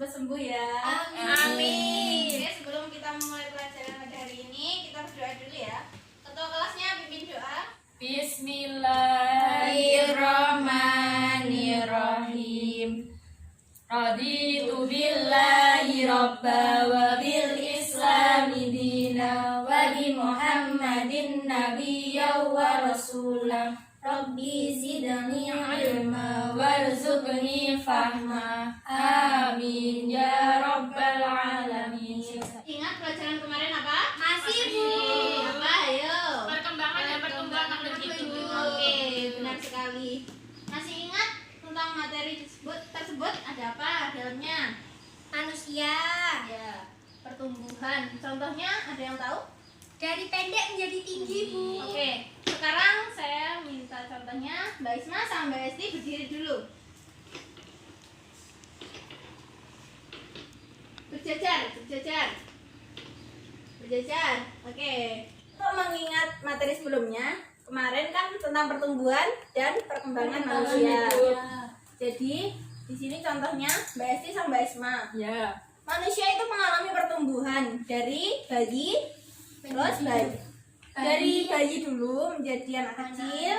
cepat sembuh ya. Amin. Oke, sebelum kita memulai pelajaran pada hari ini, kita berdoa dulu ya. Ketua kelasnya pimpin doa. Bismillahirrahmanirrahim. Raditu billahi rabba wa bil islami dina wa bi Muhammadin nabiyya wa rasulah. Rabbi zidni ilma warzuqni fahma. Amin ya rabbal alamin. Ingat pelajaran kemarin apa? Masih, Bu. Apa? Ayo. Perkembangan dan pertumbuhan anak itu. Oke, benar sekali. Masih ingat tentang materi tersebut ada apa dalamnya? Manusia Ya, pertumbuhan. Contohnya ada yang tahu? dari pendek menjadi tinggi, Bu. Oke, sekarang saya minta contohnya Mbak Isma sama Mbak Esti berdiri dulu. Berjajar. Oke. Untuk mengingat materi sebelumnya, kemarin kan tentang pertumbuhan dan perkembangan manusia. Jadi, di sini contohnya Mbak Esti sama Mbak Isma. Ya. Manusia itu mengalami pertumbuhan dari bayi, terus dari bayi dulu menjadi anak kecil,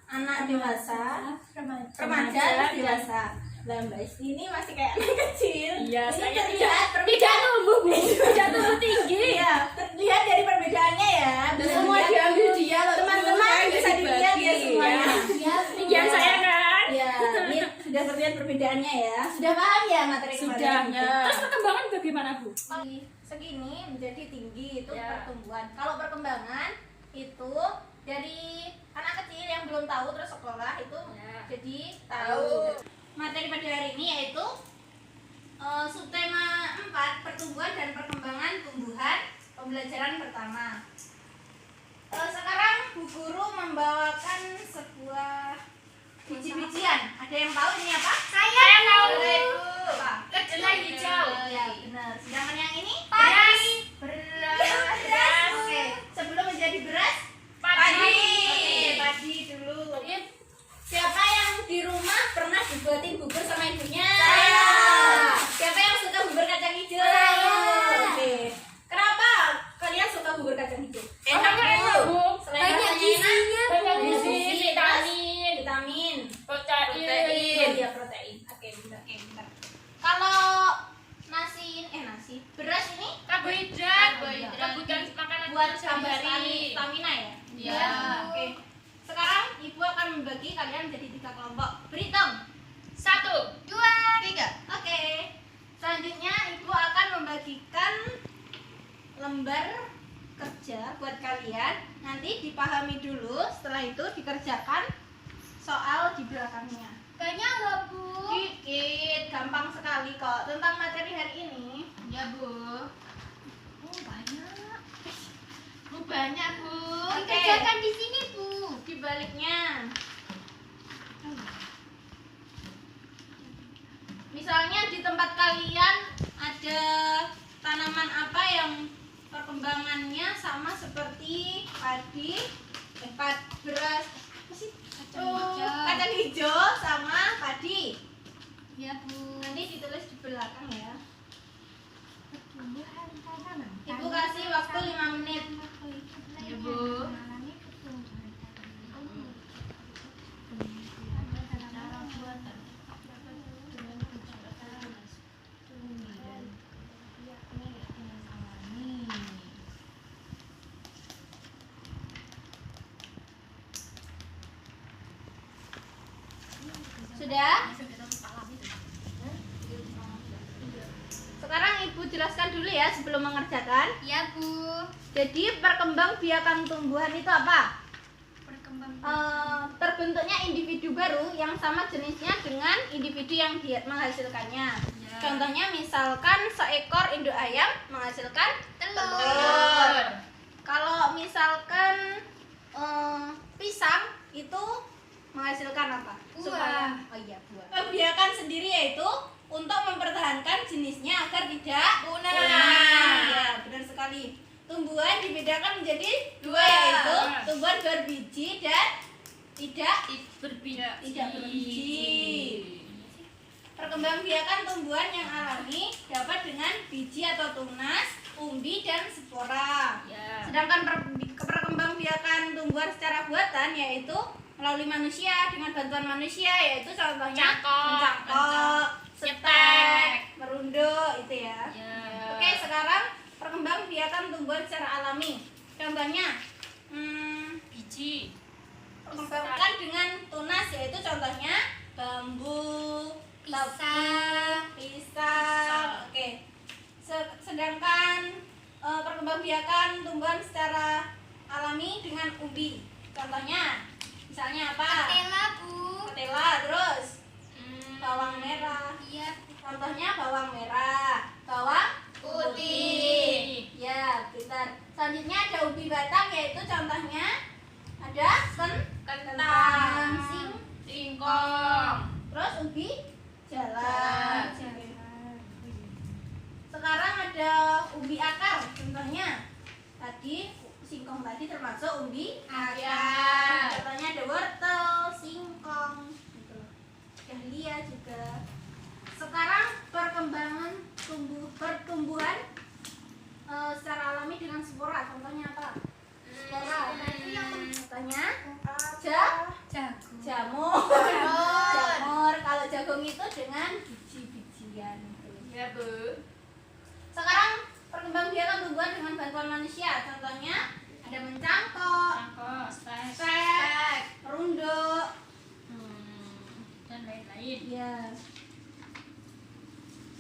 anak dewasa, remaja, terus dewasa. Lah Mbak Esti ini masih kayak anak kecil. Iya, Ini saya terlihat tidak tumbuh, Bu. Tidak tumbuh tinggi. Iya, terlihat dari perbedaannya ya. Bisa Semua dilihat. diambil dia loh. Teman-teman bisa dilihat ya semuanya. Tinggian saya kan? Ya, ini sudah terlihat perbedaannya ya. Sudah paham ya materi kemarin? Sudah. Terus perkembangan bagaimana, Bu? Segini menjadi tinggi itu Ya. pertumbuhan. Kalau perkembangan itu dari anak kecil yang belum tahu terus sekolah itu Ya. jadi tahu. Materi pada hari ini yaitu subtema 4 pertumbuhan dan perkembangan tumbuhan, pembelajaran pertama. Sekarang Bu Guru membawakan sebuah biji-bijian. Ada yang tahu ini apa? Saya tahu. Boleh, Bu. Apa? Kedelai hijau. Ya, benar. Sedangkan yang ini? Beras. Beras. Oke. Sebelum menjadi beras, Padi. Oke, padi dulu. Siapa yang di rumah pernah dibuatin bubur sama ibunya? Saya. Siapa yang suka bubur kacang hijau? Saya. Oke. Kenapa kalian suka bubur kacang hijau? Enak, Bu. Selain Banyak rasanya gizinya, enak, banyak banyak gizi, gizi, vitamin, vitamin, protein. iya protein. Oke, benar. Kalau nasi beras ini Karbohidrat. Karbohidrat. Kebutuhan makanan buat tambah sehari-hari. stamina ya? Iya. Oke. Sekarang ibu akan membagi kalian menjadi 3 kelompok. Berhitung. 1, 2, 3. Oke. Selanjutnya ibu akan membagikan lembar kerja buat kalian. Nanti dipahami dulu, setelah itu dikerjakan soal di belakangnya. banyak nggak, Bu? Dikit, gampang sekali kok. Tentang materi hari ini. Ya, Bu. Oh, banyak. Banyak, Bu. Oke. Dikerjakan di sini, Bu. Di baliknya. Misalnya di tempat kalian ada tanaman apa yang perkembangannya sama seperti padi, beras, apa sih? Kacang hijau sama padi. Ya, Bu. Nanti ditulis di belakang ya. Pertumbuhan tanaman. Ibu kasih waktu 5 menit. Ya, Bu. Sudah? Sekarang ibu jelaskan dulu ya sebelum mengerjakan. Ya, Bu. Jadi perkembangbiakan tumbuhan itu apa? Perkembang. Terbentuknya individu baru yang sama jenisnya dengan individu yang menghasilkannya. Ya. Contohnya misalkan seekor induk ayam menghasilkan Telur. Kalau misalkan pisang itu menghasilkan apa? Buah. Buah. Pembiakan sendiri yaitu untuk mempertahankan jenisnya agar tidak Punah. Ya, benar sekali. Tumbuhan dibedakan menjadi 2 yaitu tumbuhan berbiji dan tidak Berbeda. berbiji. Perkembangbiakan tumbuhan yang alami dapat dengan biji atau tunas, umbi, dan spora. Ya. Sedangkan perkembangbiakan tumbuhan secara buatan yaitu melalui manusia dengan bantuan manusia, yaitu contohnya mencangkok, setek, merunduk itu ya. Ya. Oke, sekarang perkembangbiakan tumbuhan secara alami. Contohnya Biji. perkembangkan dengan tunas, yaitu contohnya bambu, pisang. Oke. Sedangkan perkembangbiakan tumbuhan secara alami dengan umbi. Contohnya, misalnya apa? Ketela, Bu. Ketela, terus bawang merah. Iya. Contohnya bawang merah, bawang putih. Ya, pintar. Selanjutnya ada ubi batang, yaitu contohnya ada kentang, Singkong. terus ubi jalan. Sekarang ada ubi akar, contohnya tadi singkong tadi termasuk ubi akar. Contohnya ada wortel, singkong, gitu. Dahlia juga. Sekarang perkembangan pertumbuhan secara alami dengan spora. Contohnya apa? Spora. Contohnya jamur. Jamur. Kalau jagung itu dengan biji-bijian. Ya, Bu. Sekarang perkembangbiakan tumbuhan dengan bantuan manusia. Contohnya ada mencangkok, stek, merunduk, Dan lain-lain. ya.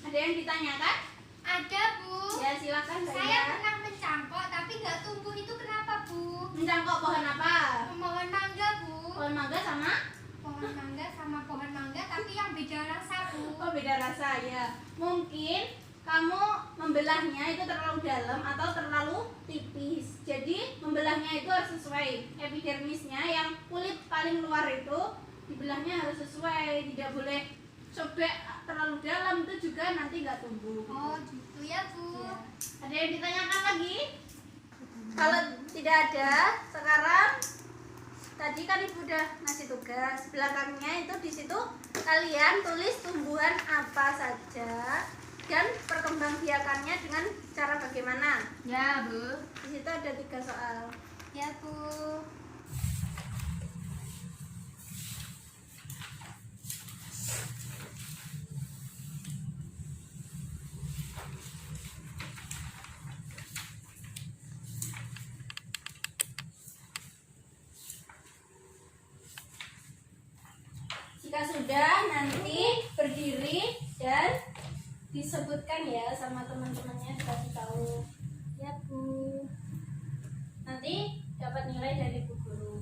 Ada yang ditanyakan? Ada, Bu. Ya, silakan Mbak Saya Ida. pernah mencangkok tapi nggak tumbuh, itu kenapa, Bu? Mencangkok pohon apa? Pohon mangga, Bu. Pohon mangga sama? Pohon mangga sama pohon mangga tapi yang beda rasa, Bu. Oh, beda rasa ya. Mungkin kamu membelahnya itu terlalu dalam atau terlalu tipis. Jadi membelahnya itu harus sesuai. Epidermisnya yang kulit paling luar itu dibelahnya harus sesuai. Tidak boleh sobek terlalu dalam, itu juga nanti nggak tumbuh. Oh, gitu ya, Bu. Ya. Ada yang ditanyakan lagi? Kalau tidak ada, sekarang tadi kan Ibu udah ngasih tugas. Belakangnya itu di situ kalian tulis tumbuhan apa saja dan perkembangbiakannya dengan cara bagaimana. Ya, Bu. Di situ ada 3 soal. Ya, Bu. Jika sudah, nanti berdiri dan disebutkan ya sama teman-temannya, dikasih tahu. Ya, Bu. Nanti dapat nilai dari Bu Guru.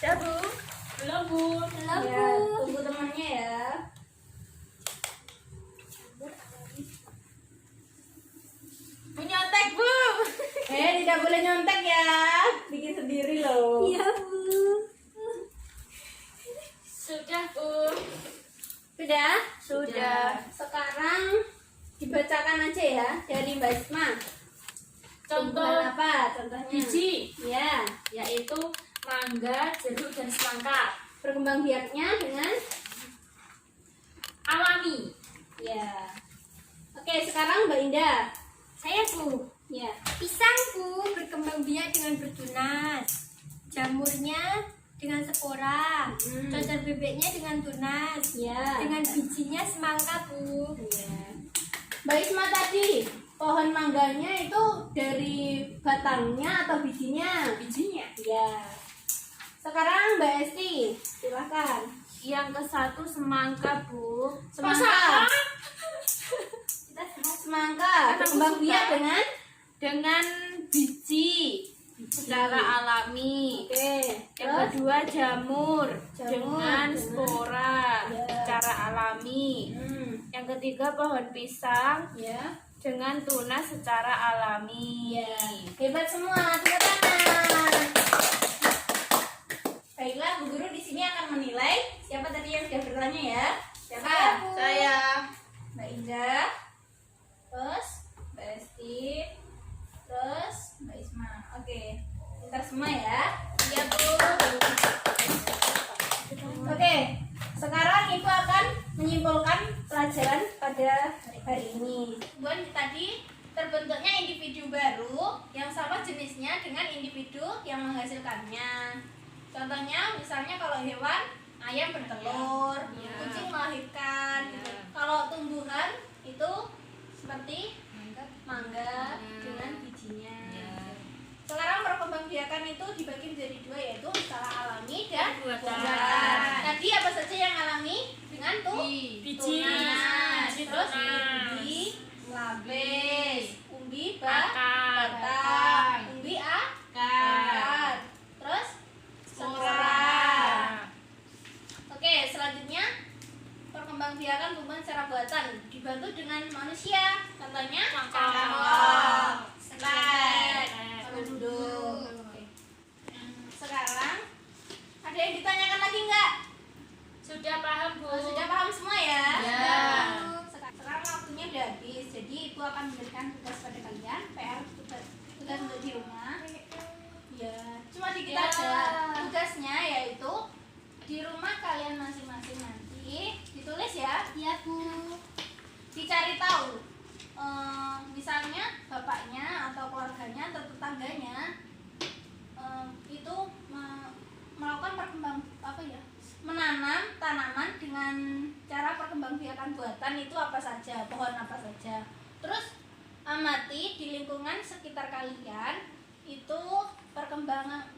Ya, Bu. Belum, Bu. Belum, Ya, Bu. tunggu temannya ya. Menyontek, Bu. Tidak boleh nyontek ya. Bikin sendiri loh. Iya, Bu. Sudah, Bu. Sudah? Sudah. Sekarang dibacakan aja ya dari Mbak Isma. Contoh Tumbuhan apa? Contohnya. biji, Ya. yaitu mangga, jeruk, dan semangka. Perkembangbiaknya dengan Alami. ya. Oke, sekarang Mbak Indah. Saya, Bu. Ya. Pisang, Bu, berkembang biak dengan bertunas. Jamurnya dengan spora. Cocor bebeknya dengan tunas. Ya. Dengan bijinya semangka, Bu. Ya. Mbak Isma tadi, pohon mangganya itu dari batangnya atau bijinya? Bijinya. Ya. Sekarang Mbak Esti, silakan. Yang ke-1 semangka, Bu. Semangka. Kita sehat. Semangka. Karena Berkembang aku biak suka. dengan Biji secara alami. Oke. Yang Terus? kedua jamur, Jamur dengan dengan- spora Ya. secara alami. Yang ketiga pohon pisang Ya. dengan tunas secara alami. Iya. Hebat semua, tepuk tangan. Baiklah, Bu Guru di sini akan menilai siapa tadi yang sudah bertanya ya. Siapa? Saya, Bu. Saya Mbak Indah. Terus Mbak Esti. Terus pada hari ini. Kemudian tadi terbentuknya individu baru yang sama jenisnya dengan individu yang menghasilkannya. Contohnya misalnya kalau hewan, ayam bertelur, kucing melahirkan gitu. Kalau tumbuhan itu seperti mangga dengan bijinya. Sekarang perkembangbiakan itu dibagi menjadi dua, yaitu secara alami dan buatan. Tadi apa saja yang alami? Dengan tunas, terus umbi, labes, umbi batang, umbi akar, terus spora. Oke, selanjutnya perkembangbiakan tumbuhan secara buatan dibantu dengan manusia. Contohnya cangkok, slide, runduk. Sekarang ada yang ditanyakan lagi nggak? Sudah paham, Bu? Sudah paham semua ya? Ya. Sekarang waktunya udah habis, jadi itu akan memberikan tugas pada kalian, PR tugas untuk di rumah. Ya, cuma dikit aja. Tugasnya yaitu di rumah kalian masing-masing nanti ditulis ya. Iya, Bu. Dicari tahu. Misalnya bapaknya atau keluarganya atau tetangganya itu melakukan menanam tanaman dengan cara perkembangbiakan buatan itu apa saja, pohon apa saja. Terus amati di lingkungan sekitar kalian itu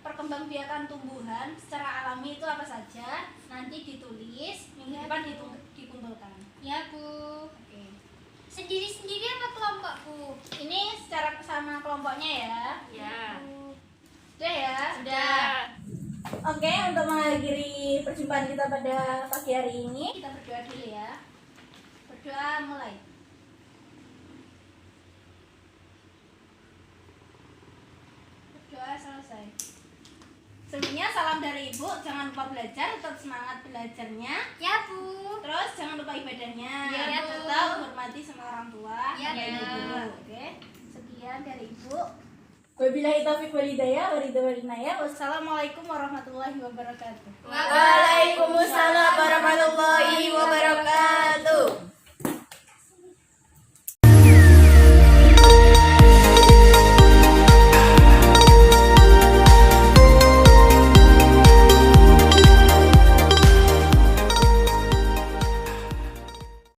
perkembangbiakan tumbuhan secara alami itu apa saja. Nanti ditulis, minggu depan dikumpulkan. Ya, Bu. Oke. Sendiri-sendiri apa kelompok, Bu? Ini secara sama kelompoknya ya. Ya. Sudah ya? Sudah. Oke, untuk mengakhiri perjumpaan kita pada pagi hari ini, kita berdoa dulu ya. Berdoa mulai. Berdoa selesai. Sebelumnya salam dari Ibu, jangan lupa belajar, tetap semangat belajarnya. Ya, Bu. Terus jangan lupa ibadahnya. Ya, Bu. Tetap hormati sama orang tua. Ya, dan Bu. guru. Oke. Sekian dari Ibu. Wabillahi taufiq walhidayah, wassalamualaikum warahmatullahi wabarakatuh. Waalaikumsalam warahmatullahi wabarakatuh.